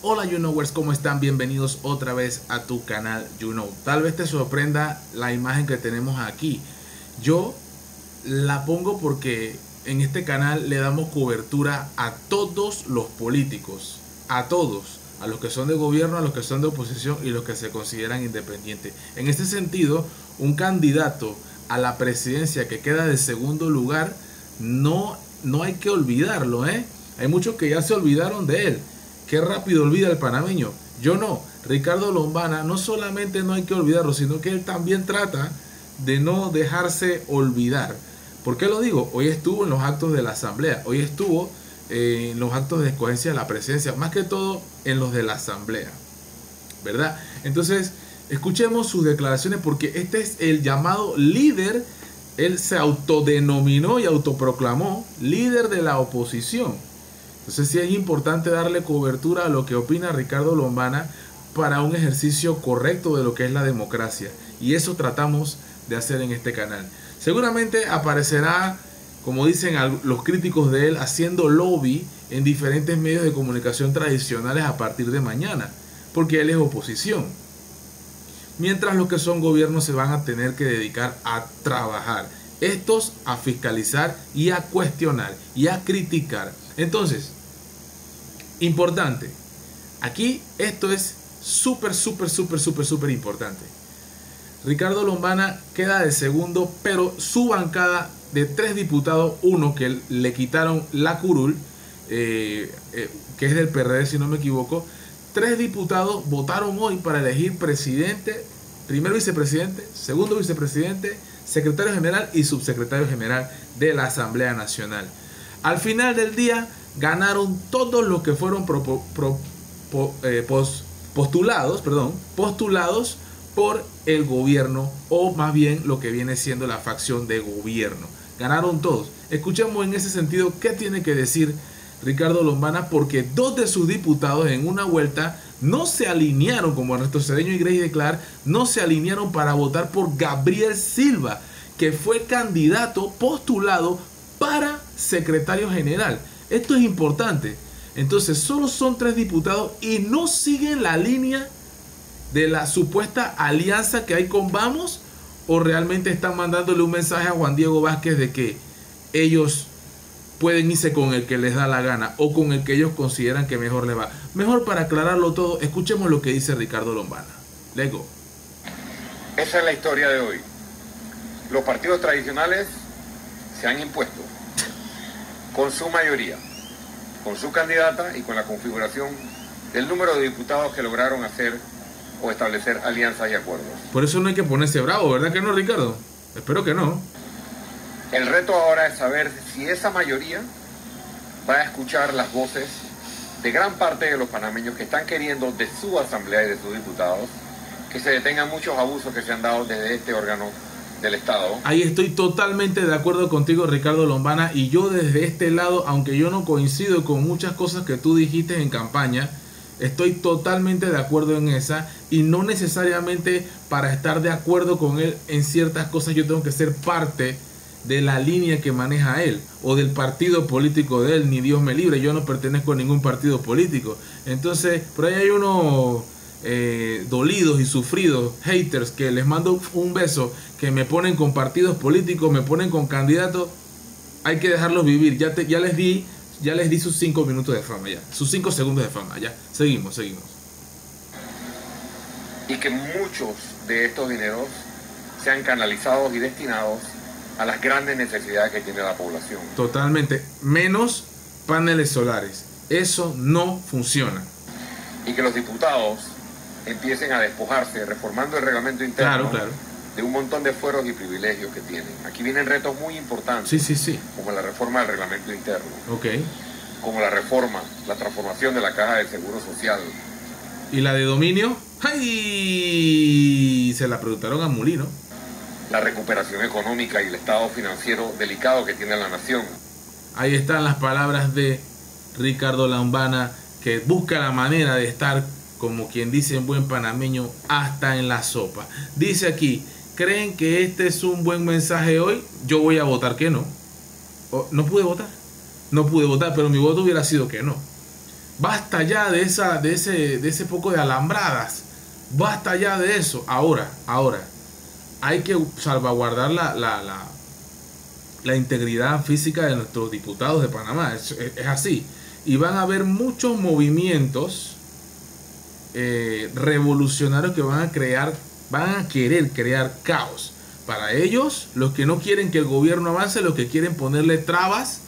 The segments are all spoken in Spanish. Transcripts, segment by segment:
Hola YouKnowers, ¿cómo están? Bienvenidos otra vez a tu canal YouKnow. Tal vez te sorprenda la imagen que tenemos aquí. Yo la pongo porque en este canal le damos cobertura a todos los políticos, a todos, a los que son de gobierno, a los que son de oposición y los que se consideran independientes. En este sentido, un candidato a la presidencia que queda de segundo lugar, no hay que olvidarlo, ¿eh? Hay muchos que ya se olvidaron de él. Qué rápido olvida el panameño. Yo no. Ricardo Lombana no solamente no hay que olvidarlo, sino que él también trata de no dejarse olvidar. ¿Por qué lo digo? Hoy estuvo en los actos de la asamblea. Hoy estuvo en los actos de escogencia de la presidencia. Más que todo en los de la asamblea, ¿verdad? Entonces, escuchemos sus declaraciones porque este es el llamado líder. Él se autodenominó y autoproclamó líder de la oposición. Entonces sí es importante darle cobertura a lo que opina Ricardo Lombana para un ejercicio correcto de lo que es la democracia. Y eso tratamos de hacer en este canal. Seguramente aparecerá, como dicen los críticos de él, haciendo lobby en diferentes medios de comunicación tradicionales a partir de mañana, porque él es oposición. Mientras los que son gobiernos se van a tener que dedicar a trabajar. Estos a fiscalizar y a cuestionar y a criticar. Entonces, importante. Aquí esto es súper importante. Ricardo Lombana queda de segundo, pero su bancada de 3 diputados, uno que le quitaron la curul, que es del PRD si no me equivoco, 3 diputados votaron hoy para elegir presidente, primer vicepresidente, segundo vicepresidente, secretario general y subsecretario general de la Asamblea Nacional. Al final del día ganaron todos los que fueron postulados por el gobierno, o más bien lo que viene siendo la facción de gobierno. Ganaron todos. Escuchemos en ese sentido qué tiene que decir Ricardo Lombana, porque 2 de sus diputados en una vuelta no se alinearon, como Ernesto Cedeño y Grace de Clar, no se alinearon para votar por Gabriel Silva, que fue candidato postulado para secretario general. Esto es importante. Entonces solo son 3 diputados y no siguen la línea de la supuesta alianza que hay con Vamos, o realmente están mandándole un mensaje a Juan Diego Vázquez de que ellos pueden irse con el que les da la gana o con el que ellos consideran que mejor le va. Mejor para aclararlo todo, escuchemos lo que dice Ricardo Lombana. Let's go. Esa es la historia de hoy. Los partidos tradicionales se han impuesto con su mayoría, con su candidata y con la configuración del número de diputados que lograron hacer o establecer alianzas y acuerdos. Por eso no hay que ponerse bravo, ¿verdad que no, Ricardo? Espero que no. El reto ahora es saber si esa mayoría va a escuchar las voces de gran parte de los panameños que están queriendo de su asamblea y de sus diputados que se detengan muchos abusos que se han dado desde este órgano del Estado. Ahí estoy totalmente de acuerdo contigo, Ricardo Lombana, y yo desde este lado, aunque yo no coincido con muchas cosas que tú dijiste en campaña, estoy totalmente de acuerdo en esa, y no necesariamente para estar de acuerdo con él en ciertas cosas yo tengo que ser parte de la línea que maneja él o del partido político de él, ni Dios me libre, yo no pertenezco a ningún partido político. Entonces por ahí hay unos dolidos y sufridos haters que les mando un beso, que me ponen con partidos políticos, me ponen con candidatos. Hay que dejarlos vivir. Ya les di sus 5 minutos de fama, ya sus 5 segundos de fama. Ya seguimos. Y que muchos de estos dineros sean canalizados y destinados a las grandes necesidades que tiene la población. Totalmente. Menos paneles solares. Eso no funciona. Y que los diputados empiecen a despojarse, reformando el reglamento interno, claro, de un montón de fueros y privilegios que tienen. Aquí vienen retos muy importantes, sí. como la reforma del reglamento interno, okay, como la transformación de la caja de seguro social. ¿Y la de dominio? ¡Ay! Se la preguntaron a Mulino. La recuperación económica y el estado financiero delicado que tiene la nación. Ahí están las palabras de Ricardo Lombana, que busca la manera de estar, como quien dice en buen panameño, hasta en la sopa. Dice aquí, ¿creen que este es un buen mensaje hoy? Yo voy a votar que no. No pude votar, pero mi voto hubiera sido que no. Basta ya de ese poco de alambradas. Basta ya de eso. Ahora, hay que salvaguardar la integridad física de nuestros diputados de Panamá. Es así. Y van a haber muchos movimientos revolucionarios que van a querer crear caos. Para ellos, los que no quieren que el gobierno avance, los que quieren ponerle trabas,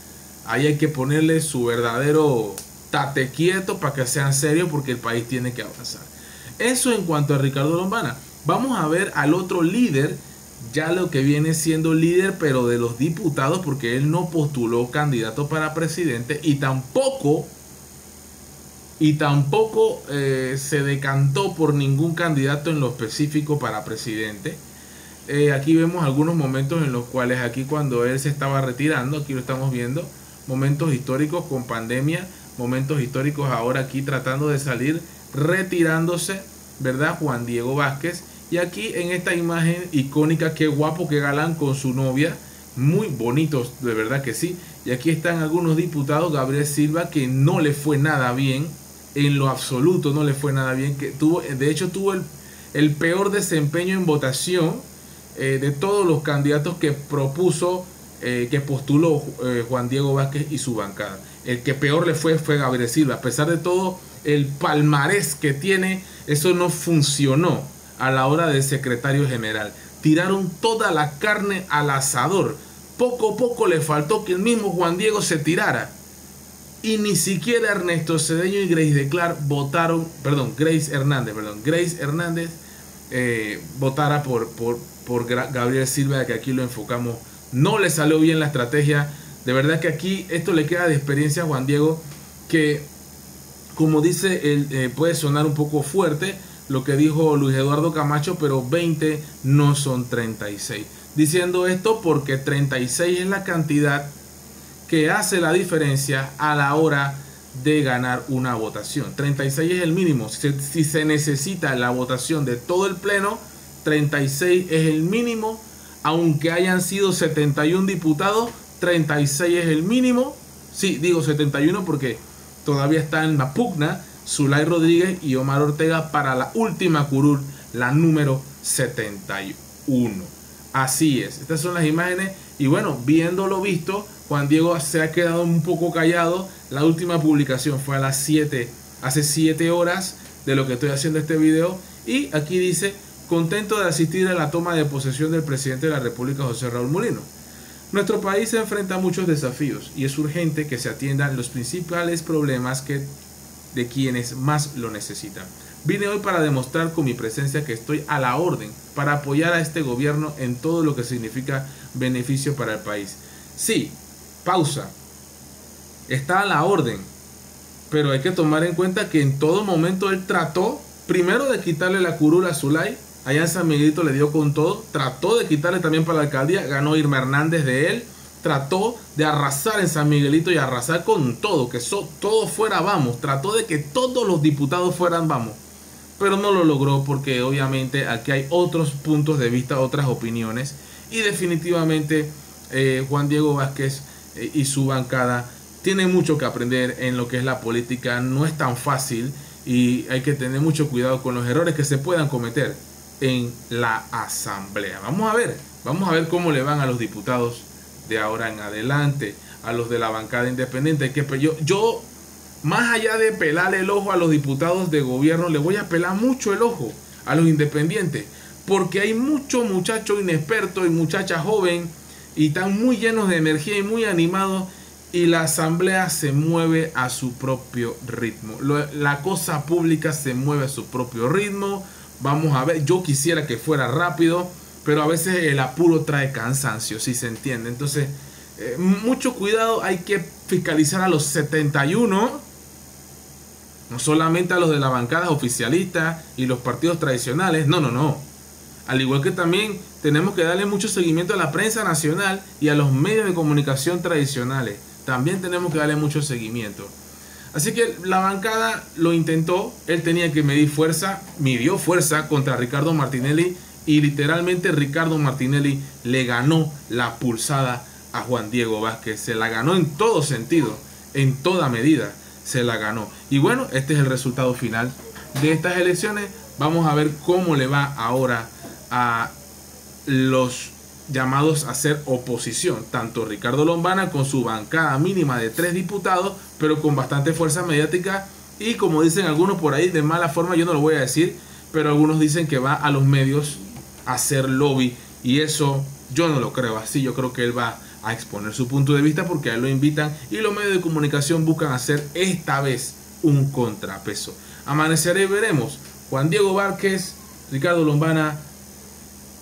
ahí hay que ponerle su verdadero tate quieto para que sean serios, porque el país tiene que avanzar. Eso en cuanto a Ricardo Lombana. Vamos a ver al otro líder, ya lo que viene siendo líder, pero de los diputados, porque él no postuló candidato para presidente y tampoco se decantó por ningún candidato en lo específico para presidente. Aquí vemos algunos momentos en los cuales aquí cuando él se estaba retirando, aquí lo estamos viendo, momentos históricos con pandemia, momentos históricos ahora aquí tratando de salir, retirándose, ¿verdad? Juan Diego Vázquez. Y aquí en esta imagen icónica, qué guapo, qué galán con su novia, muy bonitos, de verdad que sí. Y aquí están algunos diputados, Gabriel Silva, que no le fue nada bien, en lo absoluto no le fue nada bien, que de hecho tuvo el peor desempeño en votación de todos los candidatos que postuló Juan Diego Vázquez y su bancada. El que peor le fue Gabriel Silva. A pesar de todo el palmarés que tiene, eso no funcionó a la hora del secretario general. Tiraron toda la carne al asador. Poco a poco le faltó que el mismo Juan Diego se tirara. Y ni siquiera Ernesto Cedeño y Grace Hernández votara por Gabriel Silva, que aquí lo enfocamos. No le salió bien la estrategia. De verdad que aquí esto le queda de experiencia a Juan Diego, que como dice él, puede sonar un poco fuerte lo que dijo Luis Eduardo Camacho, pero 20 no son 36. Diciendo esto porque 36 es la cantidad que hace la diferencia a la hora de ganar una votación. 36 es el mínimo. Si se necesita la votación de todo el pleno, 36 es el mínimo. Aunque hayan sido 71 diputados, 36 es el mínimo. Sí, digo 71 porque todavía está en la pugna Zulay Rodríguez y Omar Ortega para la última curul, la número 71. Así es, estas son las imágenes. Y bueno, viéndolo visto, Juan Diego se ha quedado un poco callado. La última publicación fue a las 7, hace 7 horas de lo que estoy haciendo este video. Y aquí dice: contento de asistir a la toma de posesión del presidente de la República, José Raúl Mulino. Nuestro país se enfrenta a muchos desafíos y es urgente que se atiendan los principales problemas de quienes más lo necesitan. Vine hoy para demostrar con mi presencia que estoy a la orden para apoyar a este gobierno en todo lo que significa beneficio para el país. Sí, pausa. Está a la orden, pero hay que tomar en cuenta que en todo momento él trató primero de quitarle la curul a Zulay. Allá en San Miguelito le dio con todo. Trató de quitarle también para la alcaldía. Ganó Irma Hernández de él. Trató de arrasar en San Miguelito y arrasar con todo. Que todo fuera vamos. Trató de que todos los diputados fueran vamos. Pero no lo logró porque obviamente aquí hay otros puntos de vista, otras opiniones. Y definitivamente Juan Diego Vázquez y su bancada tienen mucho que aprender en lo que es la política. No es tan fácil y hay que tener mucho cuidado con los errores que se puedan cometer en la asamblea. Vamos a ver cómo le van a los diputados de ahora en adelante, a los de la bancada independiente. Que yo más allá de pelarle el ojo a los diputados de gobierno, le voy a pelar mucho el ojo a los independientes, porque hay mucho muchacho inexperto y muchacha joven y están muy llenos de energía y muy animados, y la asamblea se mueve a su propio ritmo. La cosa pública se mueve a su propio ritmo. Vamos a ver, yo quisiera que fuera rápido, pero a veces el apuro trae cansancio, si se entiende. Entonces, mucho cuidado, hay que fiscalizar a los 71, no solamente a los de la bancada oficialista y los partidos tradicionales, no. Al igual que también tenemos que darle mucho seguimiento a la prensa nacional y a los medios de comunicación tradicionales. También tenemos que darle mucho seguimiento. Así que la bancada lo intentó, él tenía que medir fuerza, midió fuerza contra Ricardo Martinelli y literalmente Ricardo Martinelli le ganó la pulsada a Juan Diego Vázquez. Se la ganó en todo sentido, en toda medida. se la ganó. Y bueno, este es el resultado final de estas elecciones. Vamos a ver cómo le va ahora a los llamados a ser oposición, tanto Ricardo Lombana con su bancada mínima de 3 diputados, pero con bastante fuerza mediática, y como dicen algunos por ahí, de mala forma, yo no lo voy a decir, pero algunos dicen que va a los medios a hacer lobby, y eso yo no lo creo así. Yo creo que él va a exponer su punto de vista porque a él lo invitan, y los medios de comunicación buscan hacer esta vez un contrapeso. Amanecerá y veremos. Juan Diego Vázquez, Ricardo Lombana,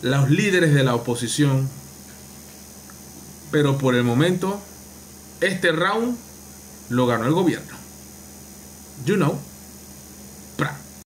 los líderes de la oposición, pero por el momento este round lo ganó el gobierno. You know.